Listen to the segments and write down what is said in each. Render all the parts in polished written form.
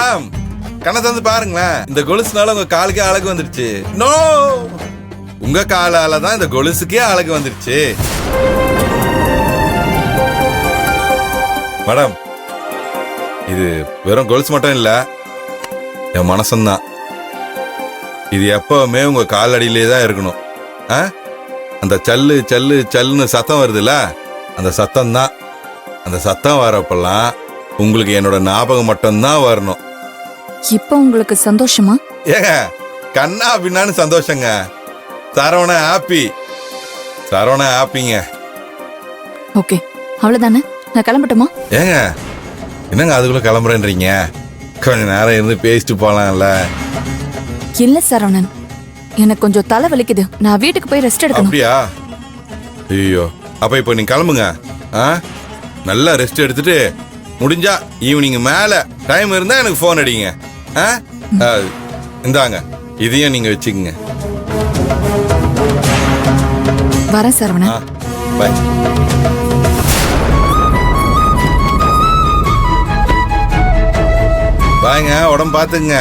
Madam கண்ணை தந்து பாருங்களேன். இந்த கொலுசுனால உங்க காலுக்கே அழகு வந்துருச்சு. நோ, உங்க காலால தான் இந்த கொலுசுக்கே அழகு வந்துருச்சு. மேடம் இது வெறும் கொலுசு மட்டும் இல்ல, என் மனசம்தான். இது எப்பவுமே உங்க காலடியிலே தான் இருக்கணும். அந்த சல்லு சல்லு சல்லுன்னு சத்தம் வருதுல்ல, அந்த சத்தம் தான். அந்த சத்தம் வரப்பெல்லாம் உங்களுக்கு என்னோட ஞாபகம் மட்டும்தான் வரணும். இப்ப உங்களுக்கு சந்தோஷமா? ஏங்க கண்ணா அப்படின்னான்னு சந்தோஷங்க. சரவண ஹாப்பி, சரவண ஹாப்பிங்க. ஓகே, அவ்வளவுதானே? நான் கிளம்பட்டுமா? ஏங்க என்னங்க அதுக்குள்ள கிளம்புறேன்றீங்க? கொஞ்ச நேரம் இருந்து பேசிட்டு போலாம்ல. இல்ல சரவணன், எனக்கு கொஞ்சம் தலை வலிக்குது. நான் வீட்டுக்கு போய் ரெஸ்ட் எடுக்கணும். அப்படியா? ஐயோ, அப்ப இப்போ நீங்க கிளம்புங்க. நல்லா ரெஸ்ட் எடுத்துட்டு முடிஞ்சா ஈவினிங் மேல டைம் இருந்தா எனக்கு போன் அடிங்க. இந்தாங்க, இதையும் நீங்க வச்சுக்கங்க. வரேன் சரவணன். பாய். பாய்ங்க, உடம்பு பாத்துங்க.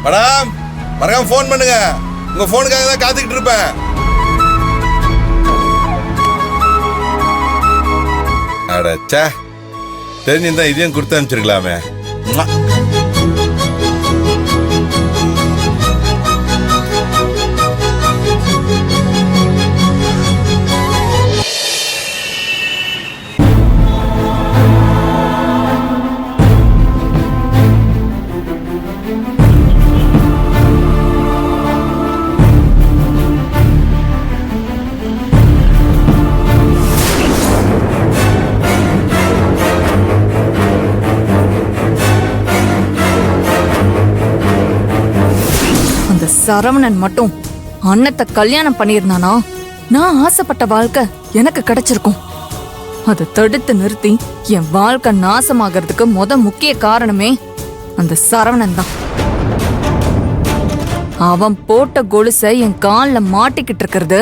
மேடம் மறக்காம போன் பண்ணுங்க. உங்க போனுக்காக தான் காத்துக்கிட்டு இருப்பேன். அடச்சே, தெரிஞ்சிருந்தா இதையும் கொடுத்து அனுப்பிச்சிருக்கலாமே. சரவணன் மட்டும் அண்ணத்தை கல்யாணம் பண்ணியிருந்தானா, நான் ஆசைப்பட்ட வாழ்க்கை எனக்கு கிடைச்சிருக்கும். அதை தடுத்து நிறுத்தி என் வாழ்க்கை நாசமாகிறதுக்கு முக்கிய காரணமே அந்த சரவணன் தான். அவன் போட்ட கொலுசை என் கால்ல மாட்டிக்கிட்டு இருக்கிறது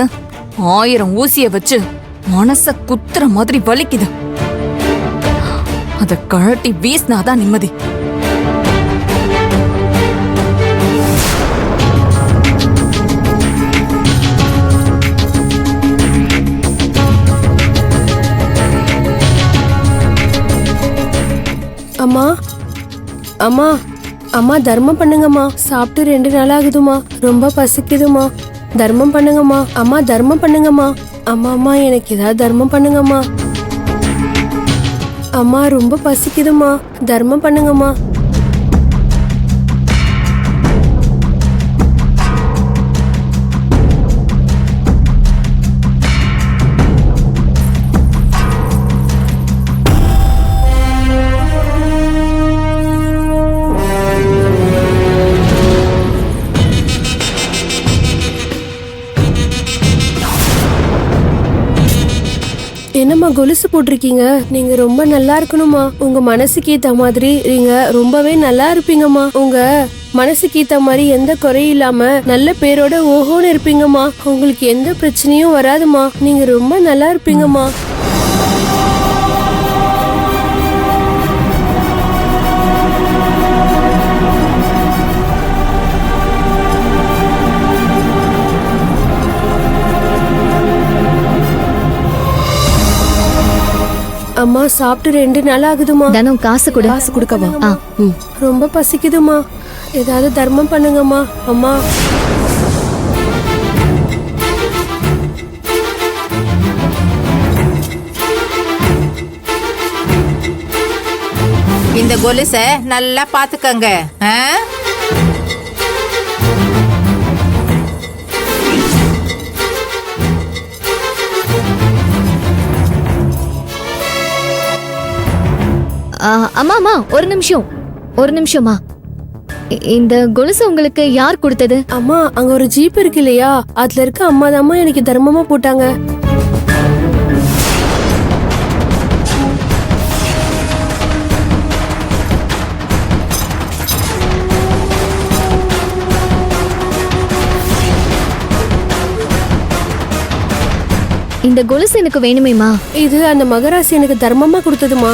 1000 ஊசிய வச்சு மனச குத்துற மாதிரி வலிக்குது. அதை கழட்டி வீசினாதான் நிம்மதி. அம்மா அம்மா அம்மா தர்மம் பண்ணுங்கம்மா. சாப்பிட்டு 2 நாள் ஆகுதுமா. ரொம்ப பசிக்குதுமா. தர்மம் பண்ணுங்கம்மா. அம்மா தர்மம் பண்ணுங்கம்மா. அம்மா அம்மா எனக்கு ஏதாவது தர்மம் பண்ணுங்கம்மா. அம்மா ரொம்ப பசிக்குதுமா. தர்மம் பண்ணுங்கம்மா. என்னம்மா கொலுசு போட்டிருக்கீங்க? நீங்க ரொம்ப நல்லா இருக்கணுமா. உங்க மனசுக்கு ஏத்த மாதிரி நீங்க ரொம்பவே நல்லா இருப்பீங்கம்மா. உங்க மனசுக்கு ஏத்த மாதிரி எந்த குறையும் இல்லாம நல்ல பேரோட ஓஹோன்னு இருப்பீங்கம்மா. உங்களுக்கு எந்த பிரச்சனையும் வராதுமா. நீங்க ரொம்ப நல்லா இருப்பீங்கம்மா. அம்மா சாப்பிட்டு 2 நாள் ஆகுதுமா. தினம் காசு கொடு. காசு கொடுக்கவா? ரொம்ப பசிக்குதுமா. ஏதாவது தர்மம் பண்ணுங்கம்மா. அம்மா இந்த கொலுச நல்லா பாத்துக்கங்க. அம்மா அம்மா ஒரு நிமிஷமா. இந்த கொலுசு உங்களுக்கு யார் கொடுத்தது? அம்மா அங்க ஒரு ஜீப் இருக்கு இல்லையா, அதுல இருக்க அம்மா தாம்மா எனக்கு தர்மமா போட்டாங்க. இந்த கொலுசு எனக்கு வேணுமேமா. இது அந்த மகராசி எனக்கு தர்மமா கொடுத்ததுமா.